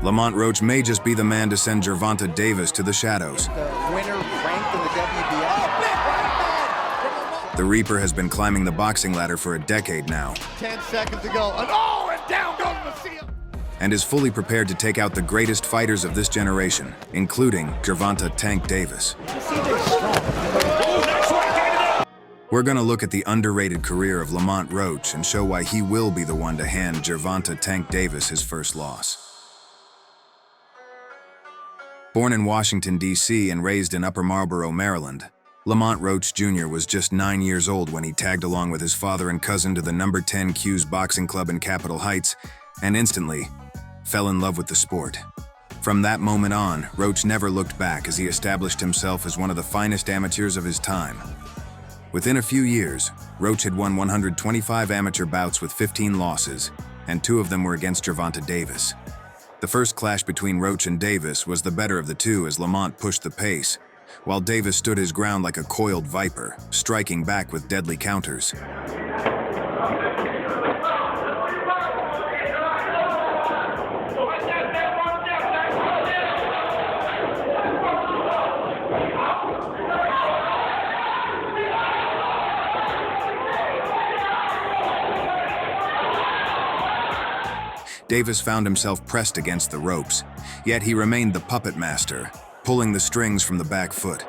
Lamont Roach may just be the man to send Gervonta Davis to the shadows. The winner ranked in the WBL. The Reaper has been climbing the boxing ladder for a decade now. 10 seconds to go. And down goes Macia. And is fully prepared to take out the greatest fighters of this generation, including Gervonta "Tank" Davis. We're gonna look at the underrated career of Lamont Roach and show why he will be the one to hand Gervonta "Tank" Davis his first loss. Born in Washington, D.C. and raised in Upper Marlboro, Maryland, Lamont Roach Jr. was just 9 years old when he tagged along with his father and cousin to the No. 10 Q's Boxing Club in Capitol Heights and instantly fell in love with the sport. From that moment on, Roach never looked back as he established himself as one of the finest amateurs of his time. Within a few years, Roach had won 125 amateur bouts with 15 losses, and 2 of them were against Gervonta Davis. The first clash between Roach and Davis was the better of the two as Lamont pushed the pace, while Davis stood his ground like a coiled viper, striking back with deadly counters. Davis found himself pressed against the ropes, yet he remained the puppet master, pulling the strings from the back foot.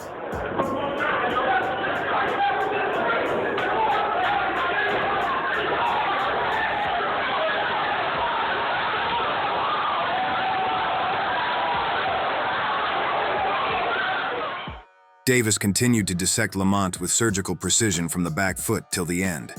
Davis continued to dissect Lamont with surgical precision from the back foot till the end.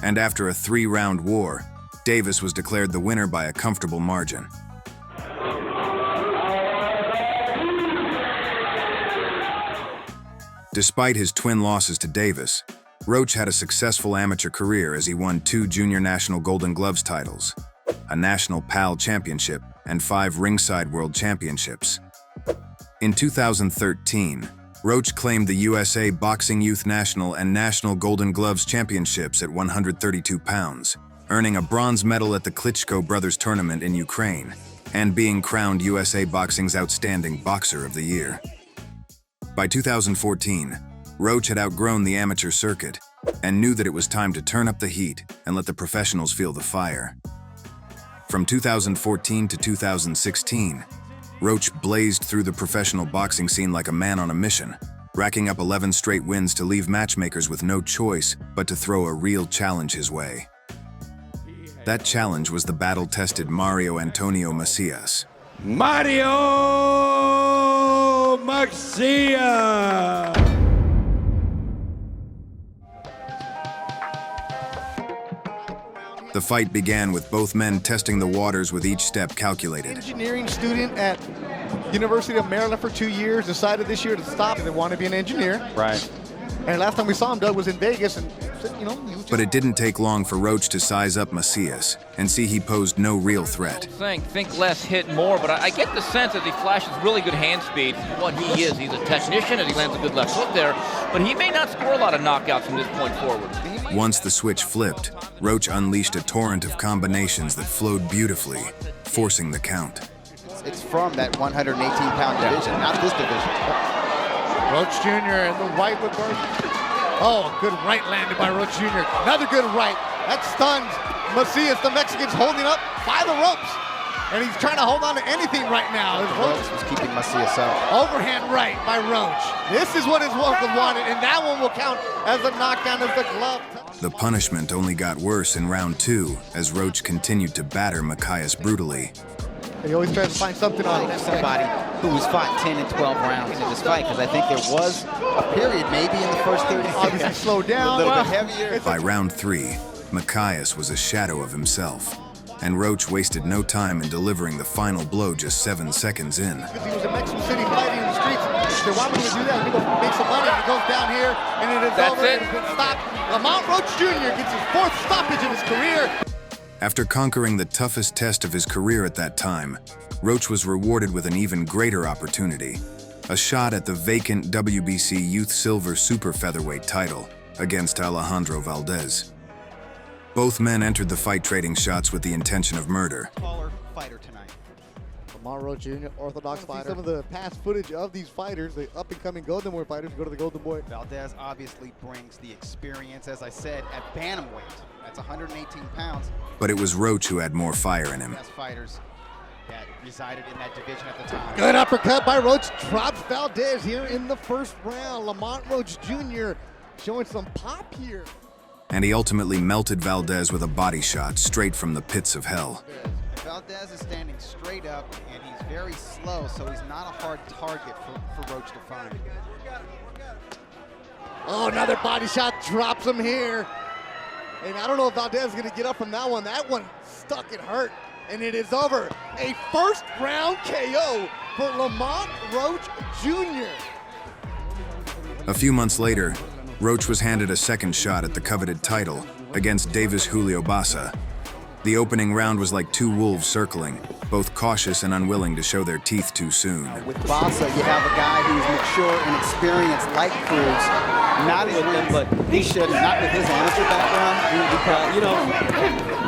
And after a 3-round war, Davis was declared the winner by a comfortable margin. Despite his twin losses to Davis, Roach had a successful amateur career as he won 2 Junior National Golden Gloves titles, a National PAL Championship, and 5 Ringside World Championships. In 2013, Roach claimed the USA Boxing Youth National and National Golden Gloves Championships at 132 pounds, earning a bronze medal at the Klitschko Brothers Tournament in Ukraine, and being crowned USA Boxing's Outstanding Boxer of the Year. By 2014, Roach had outgrown the amateur circuit and knew that it was time to turn up the heat and let the professionals feel the fire. From 2014 to 2016, Roach blazed through the professional boxing scene like a man on a mission, racking up 11 straight wins to leave matchmakers with no choice but to throw a real challenge his way. That challenge was the battle-tested Mario Antonio Macias. Mario Macias! The fight began with both men testing the waters with each step calculated. Engineering student at University of Maryland for 2 years, decided this year to stop and want to be an engineer. Right. And last time we saw him, Doug, was in Vegas, and he was just... But it didn't take long for Roach to size up Macias and see he posed no real threat. Think less, hit more, but I get the sense that he flashes really good hand speed. What he is, he's a technician and he lands a good left hook there, but he may not score a lot of knockouts from this point forward. Once the switch flipped, Roach unleashed a torrent of combinations that flowed beautifully, forcing the count. It's from that 118-pound division, not this division. Roach Jr. and the right with Burke. Oh, good right landed by Roach Jr. Another good right. That stuns Macias. The Mexican's holding up by the ropes. And he's trying to hold on to anything right now. Roach was keeping Macias out. Overhand right by Roach. This is what his welcome wanted, and that one will count as a knockdown as the glove. The punishment only got worse in round 2 as Roach continued to batter Macias brutally. He always tries to find something on somebody who's fought 10 and 12 rounds in this fight, because I think there was a period maybe in the first 30 seconds. Obviously slowed down. A little bit heavier. By round 3, Macias was a shadow of himself, and Roach wasted no time in delivering the final blow just 7 seconds in. Because he was in Mexico City fighting in the streets. So why would he do that? He goes make some money. He goes down here, and it is over. It's been stopped. Lamont Roach Jr. gets his 4th stoppage of his career. After conquering the toughest test of his career at that time, Roach was rewarded with an even greater opportunity, a shot at the vacant WBC Youth Silver Super Featherweight title against Alejandro Valdez. Both men entered the fight trading shots with the intention of murder. Taller fighter tonight. Lamont Roach Jr., orthodox fighter. Some of the past footage of these fighters, the up-and-coming Golden Boy fighters, go to the Golden Boy. Valdez obviously brings the experience, as I said, at bantamweight. That's 118 pounds. But it was Roach who had more fire in him. Best fighters that resided in that division at the time. Good uppercut by Roach, drops Valdez here in the first round. Lamont Roach Jr. showing some pop here. And he ultimately melted Valdez with a body shot straight from the pits of hell. Valdez is standing straight up, and he's very slow, so he's not a hard target for Roach to find. Oh, another body shot drops him here. And I don't know if Valdez is going to get up from that one. That one stuck and hurt, and it is over. A first round KO for Lamont Roach Jr. A few months later, Roach was handed a second shot at the coveted title against Davis Julio Bassa. The opening round was like two wolves circling, both cautious and unwilling to show their teeth too soon. With Bassa, you have a guy who's mature and experienced like Cruz, not with him, but he should, not with his amateur background.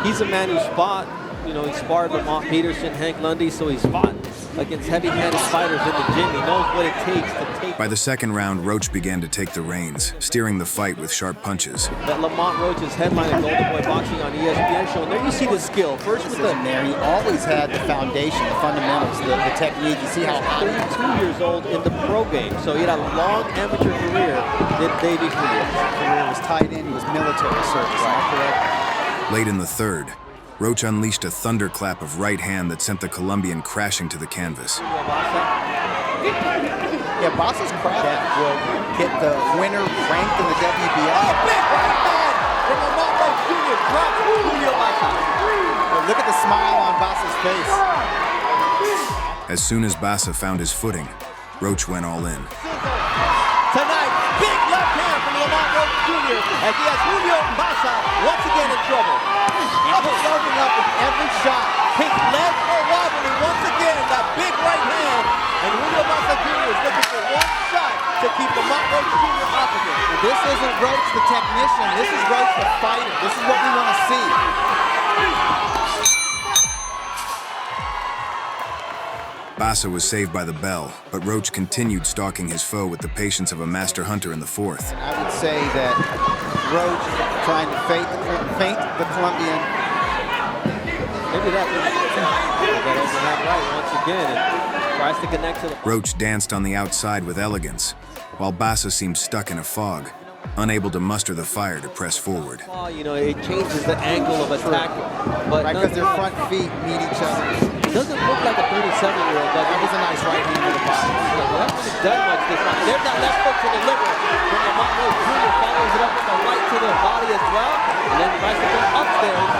He's a man who's fought, he sparred Lamont Peterson, Hank Lundy, so he's fought against heavy-handed fighters in the gym. He knows what it takes to take. By the second round, Roach began to take the reins, steering the fight with sharp punches. That Lamont Roach is headlining Golden Boy Boxing on ESPN show, and there you see the skill. First with the... there, he always had the foundation, the fundamentals, the technique. You see how high. 32 years old in the pro game, so he had a long amateur career in Davey Julio. His career was tied in, he was military service, am I correct? Late in the third, Roach unleashed a thunderclap of right hand that sent the Colombian crashing to the canvas. Yeah, Bassa's craft will get the winner ranked in the WBO. Big right hand from Lamont Roach Jr. drops Julio Bassa. Well, look at the smile on Bassa's face. As soon as Bassa found his footing, Roach went all in. Tonight, big left hand from Lamont Roach Jr. as he has Julio Bassa once again in trouble. He's loading up with every shot. His legs are wobbling once again, that big right hand. And Julio Bassa Jr. is looking for one shot to keep Lamont Roach Jr. off of him. This isn't Roach the technician. This is Roach the fighter. This is what we want to see. Bassa was saved by the bell, but Roach continued stalking his foe with the patience of a master hunter in the fourth. And I would say that Roach trying to feint the Colombian. Maybe that open that right once again and tries to connect to the... Roach danced on the outside with elegance, while Bassa seemed stuck in a fog, unable to muster the fire to press forward. It changes the angle of attack, but Right, because their front feet meet each other. doesn't look like a 37-year-old, but That was a nice right hand to the body. Well, that hasn't done much this time. There's that left hook to the liver from Lamont Roach Jr. follows it up with the right to the body as well, and then tries to go upstairs.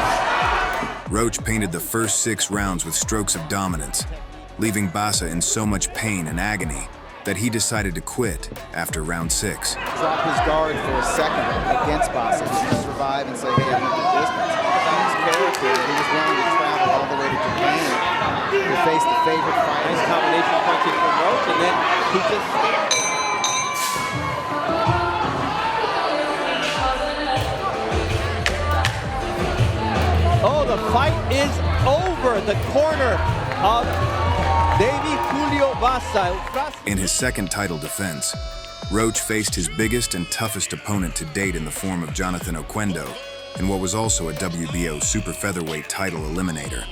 Roach painted the first 6 rounds with strokes of dominance, leaving Bassa in so much pain and agony that he decided to quit after round 6. Drop his guard for a second against Bassa to survive and say, hey, I went the distance. His character, he was willing to travel all the way to Japan to face the favorite fighter. Nice combination punches from Roach, and then he just... Oh, the fight is over. The corner of Davey Julio Bassa. In his second title defense, Roach faced his biggest and toughest opponent to date in the form of Jonathan Oquendo, in what was also a WBO super featherweight title eliminator.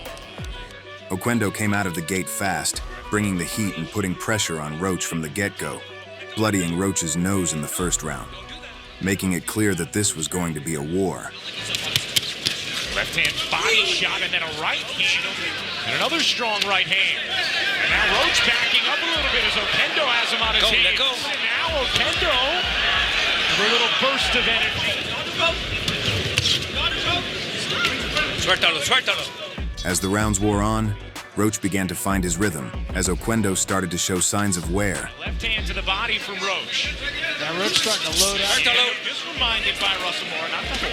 Oquendo came out of the gate fast, bringing the heat and putting pressure on Roach from the get-go, bloodying Roach's nose in the first round, making it clear that this was going to be a war. Left hand body shot and then a right hand and another strong right hand. And now Roach backing up a little bit as Oquendo has him on his heels. And now Oquendo with a little burst of energy. As the rounds wore on, Roach began to find his rhythm as Oquendo started to show signs of wear. Left hand to the body from Roach. Now Roach starting to load out. Just reminded by Russell Moore, not the whole.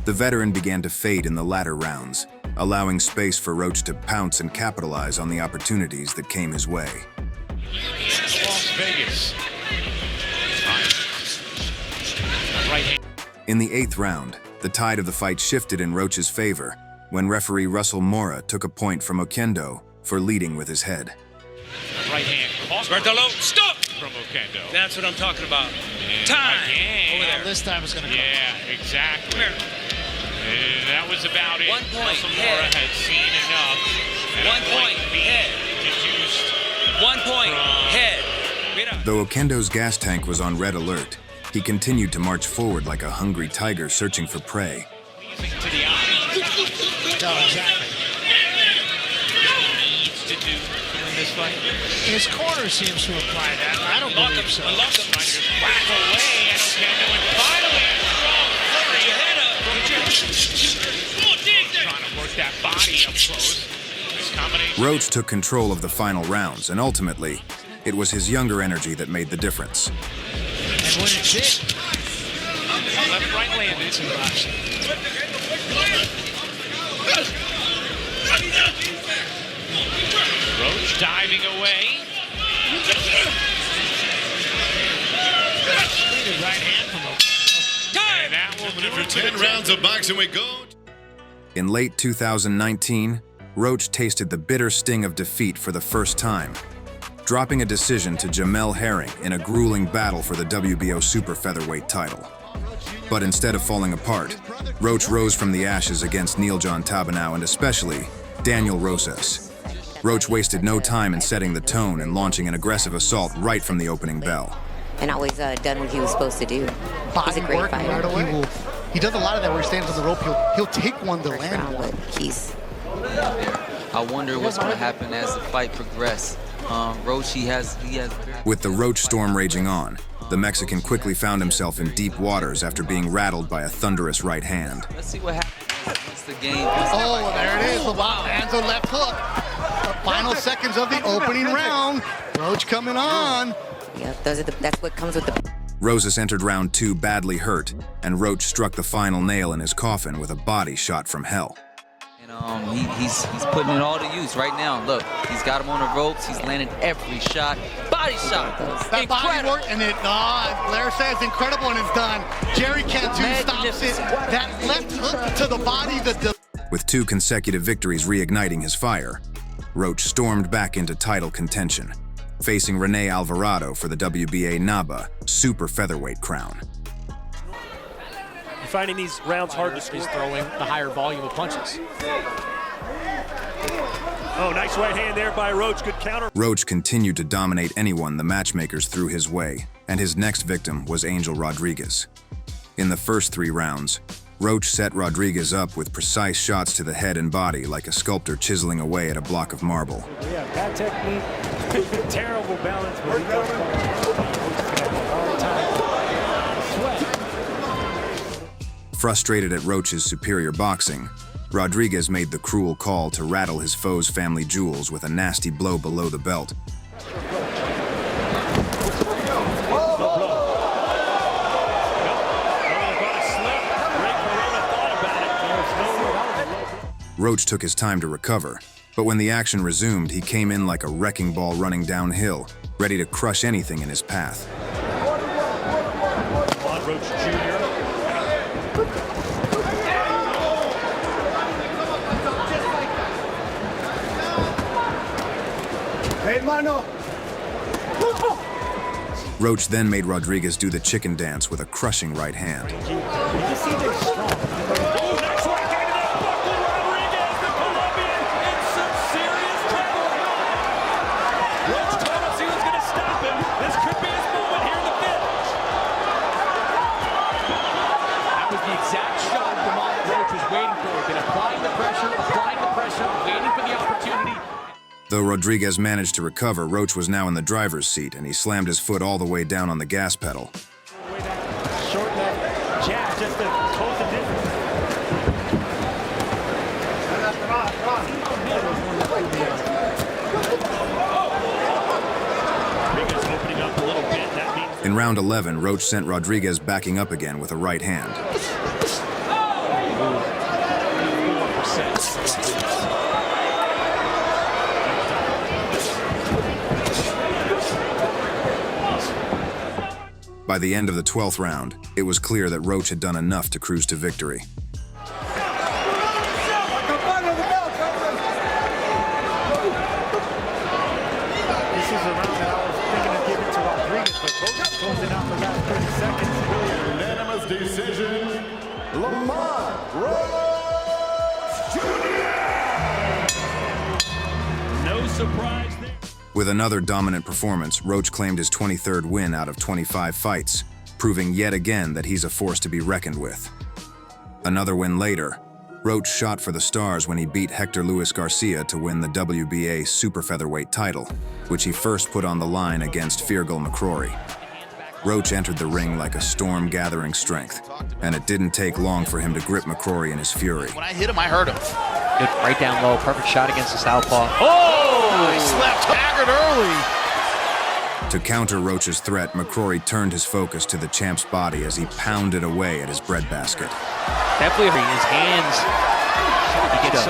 The veteran began to fade in the latter rounds, allowing space for Roach to pounce and capitalize on the opportunities that came his way. Las Vegas. Right hand. In the 8th round, the tide of the fight shifted in Roach's favor when referee Russell Mora took a point from Oquendo for leading with his head. Right hand. Bartolo, stop! From Oquendo. That's what I'm talking about. And Time! Again. Over there. This time it's going to Yeah, exactly. Come here. That was about it. 1 point, Russell Mora head. had seen enough. And 1 point, being head. deduced 1 point, head. Mira. Though Oquendo's gas tank was on red alert, he continued to march forward like a hungry tiger searching for prey. pleasing to the eye. No, exactly. Needs to do in this fight. His corner seems to imply that. I don't Lock him, believe so. unlock him. Trying to just whack away at Oquendo, and finally a strong flurry. Your head up. Come on, dig there. Trying to work that body up close. This combination. Roach took control of the final rounds, and ultimately, it was his younger energy that made the difference. And when it's it, Left, right landed. Roach diving away. right hand from him. And that will do For it to 10 the rounds of boxing we go. In late 2019, Roach tasted the bitter sting of defeat for the first time, dropping a decision to Jamel Herring in a grueling battle for the WBO super featherweight title. But instead of falling apart, Roach rose from the ashes against Neil John Tabanow and especially Daniel Rosas. Roach wasted no time in setting the tone and launching an aggressive assault right from the opening bell. And always done what he was supposed to do. He's Body a great work fighter. right away. He does a lot of that where he stands on the rope. He'll take one to First land round, one. but he's I wonder what's going to happen as the fight progresses. Roach, he has. With the Roach storm raging on, the Mexican quickly found himself in deep waters after being rattled by a thunderous right hand. Let's see what happens once the game. Oh, there it is. The hands on left hook. The final seconds of the opening round. Roach coming on. yeah. That's what comes with the. Rosas entered round 2 badly hurt, and Roach struck the final nail in his coffin with a body shot from hell. And he's putting it all to use right now. Look, he's got him on the ropes. He's landed every shot. Body shot. That body work, and Blair says incredible, and it's done. Jerry Cantu stops it. That left hook to the body. With 2 consecutive victories reigniting his fire, Roach stormed back into title contention, facing Rene Alvarado for the WBA NABA super featherweight crown. You're finding these rounds hard to squeeze, throwing the higher volume of punches. Oh, nice right hand there by Roach. Good counter. Roach continued to dominate anyone the matchmakers threw his way, and his next victim was Angel Rodriguez. In the first 3 rounds, Roach set Rodriguez up with precise shots to the head and body like a sculptor chiseling away at a block of marble. Yeah, bad technique, terrible balance. But he goes all the time. Frustrated at Roach's superior boxing, Rodriguez made the cruel call to rattle his foe's family jewels with a nasty blow below the belt. Roach took his time to recover, but when the action resumed, he came in like a wrecking ball running downhill, ready to crush anything in his path. Lamont Roach Jr. Hey, mano. Roach then made Rodriguez do the chicken dance with a crushing right hand. You can see they're strong. Oh, nice right hand to that buckled Rodriguez, the Colombian, in some serious trouble. Roach told us he was going to stop him. This could be his moment here in the 5th. That was the exact shot Lamont Roach was waiting for. Been applying the pressure, waiting for the opportunity. Though Rodriguez managed to recover, Roach was now in the driver's seat, and he slammed his foot all the way down on the gas pedal. Short left jab just to close the distance. Rodriguez opening up a little bit. That means In round 11, Roach sent Rodriguez backing up again with a right hand. By the end of the 12th round, it was clear that Roach had done enough to cruise to victory. This is a round that I was thinking of giving to Rodriguez, but Roach closing out the last 30 seconds. Unanimous decision, Lamont Roach Jr. No surprise there. With another dominant performance, Roach claimed his 23rd win out of 25 fights, proving yet again that he's a force to be reckoned with. Another win later, Roach shot for the stars when he beat Hector Luis Garcia to win the WBA super featherweight title, which he first put on the line against Feargal McCrory. Roach entered the ring like a storm gathering strength, and it didn't take long for him to grip McCrory in his fury. When I hit him, I hurt him. Good right down low, perfect shot against the southpaw. Oh! He slapped Taggart early. To counter Roach's threat, McCrory turned his focus to the champ's body as he pounded away at his breadbasket. Definitely his hands. He gets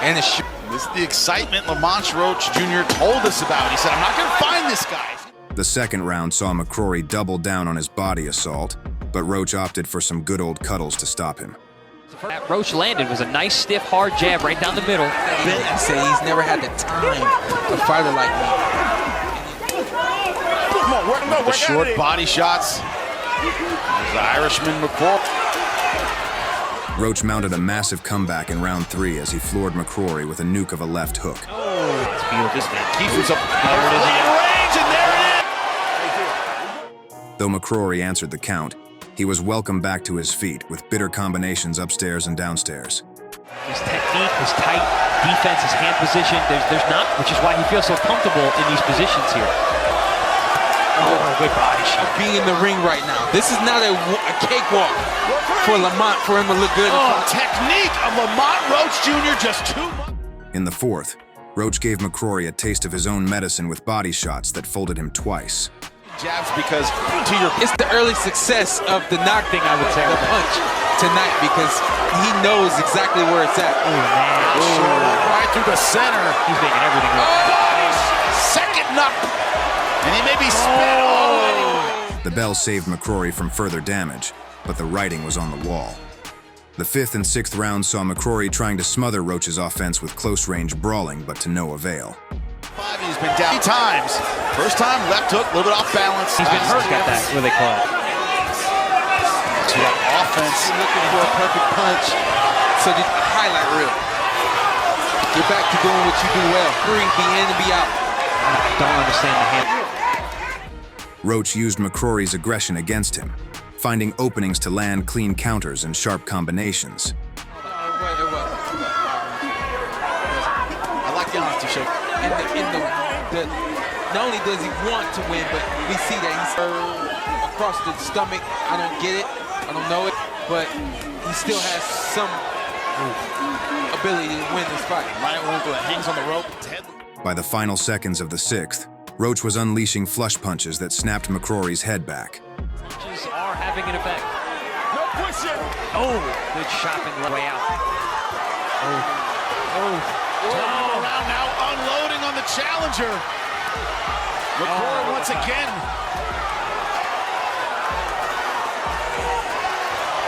And this is the excitement Lamont Roach Jr. told us about. He said, I'm not going to find this guy. The second round saw McCrory double down on his body assault, but Roach opted for some good old cuddles to stop him. That Roach landed was a nice, stiff, hard jab right down the middle. I say he's never had the time to fight like me. The short body shots. There's the Irishman McCrory. Range mounted a massive comeback in round 3 as he floored McCrory with a nuke of a left hook. Let's feel this man. Keeps up. Range, and there it is. Though McCrory answered the count, he was welcomed back to his feet with bitter combinations upstairs and downstairs. His technique, his tight defense, his hand position, there's not, which is why he feels so comfortable in these positions here. Oh, good body shot. Being in the ring right now. This is not a cakewalk for Lamont for him to look good. Oh, technique of Lamont Roach Jr. just 2 months. In the 4th, Roach gave McCrory a taste of his own medicine with body shots that folded him twice. Jabs because It's the early success of the knock thing, I would say, the punch tonight, because he knows exactly where it's at. Oh, man. right through the center. He's making everything look. Second knock. And he may be spit already. The bell saved McCrory from further damage, but the writing was on the wall. The 5th and 6th rounds saw McCrory trying to smother Roach's offense with close-range brawling, but to no avail. He's been down 3 times. First time, left hook, a little bit off balance. He's been hurt. Got that, what they call it. To that offense. Looking for a perfect punch. So the highlight reel. You're back to doing what you do well. Free, be in and be out. I don't understand the hand. Roach used McCrory's aggression against him, finding openings to land clean counters and sharp combinations. I like the honesty, Shake. Not only does he want to win, but we see that he's across the stomach. I don't get it. I don't know it. But he still has some ability to win this fight. Right ankle that hangs on the rope. By the final seconds of the 6th, Roach was unleashing flush punches that snapped McCrory's head back. Punches are having an effect. No pushing. Oh, good chopping way out. Turning around now, unloading on the challenger. McCrory once again.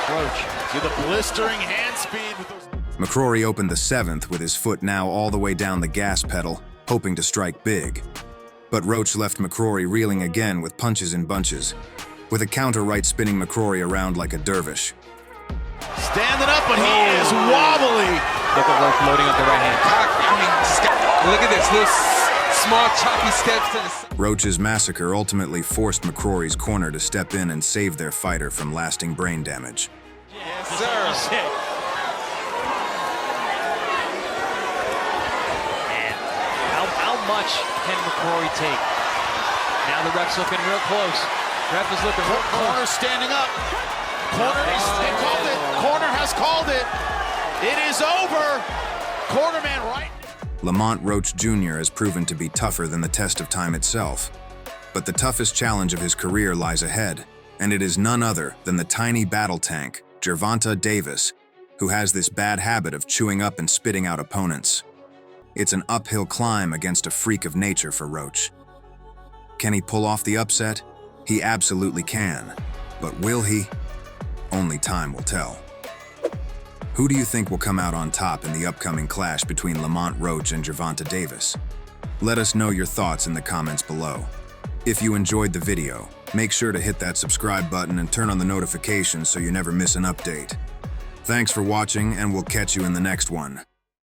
Roach. To the blistering hand speed. With those... McCrory opened the 7th with his foot now all the way down the gas pedal, hoping to strike big. But Roach left McCrory reeling again with punches in bunches, with a counter right spinning McCrory around like a dervish. Standing up, but he is wobbly. Look at Roach loading up the right hand. Look at this, little small choppy steps to the side. Roach's massacre ultimately forced McCrory's corner to step in and save their fighter from lasting brain damage. Yes, sir. How much can McCrory take? Now the ref's looking real close. Ref is looking real close. Corner standing up. Corner, they called it. Corner has called it. It is over. Cornerman right. Lamont Roach Jr. has proven to be tougher than the test of time itself. But the toughest challenge of his career lies ahead, and it is none other than the tiny battle tank, Gervonta Davis, who has this bad habit of chewing up and spitting out opponents. It's an uphill climb against a freak of nature for Roach. Can he pull off the upset? He absolutely can. But will he? Only time will tell. Who do you think will come out on top in the upcoming clash between Lamont Roach and Gervonta Davis? Let us know your thoughts in the comments below. If you enjoyed the video, make sure to hit that subscribe button and turn on the notifications so you never miss an update. Thanks for watching, and we'll catch you in the next one.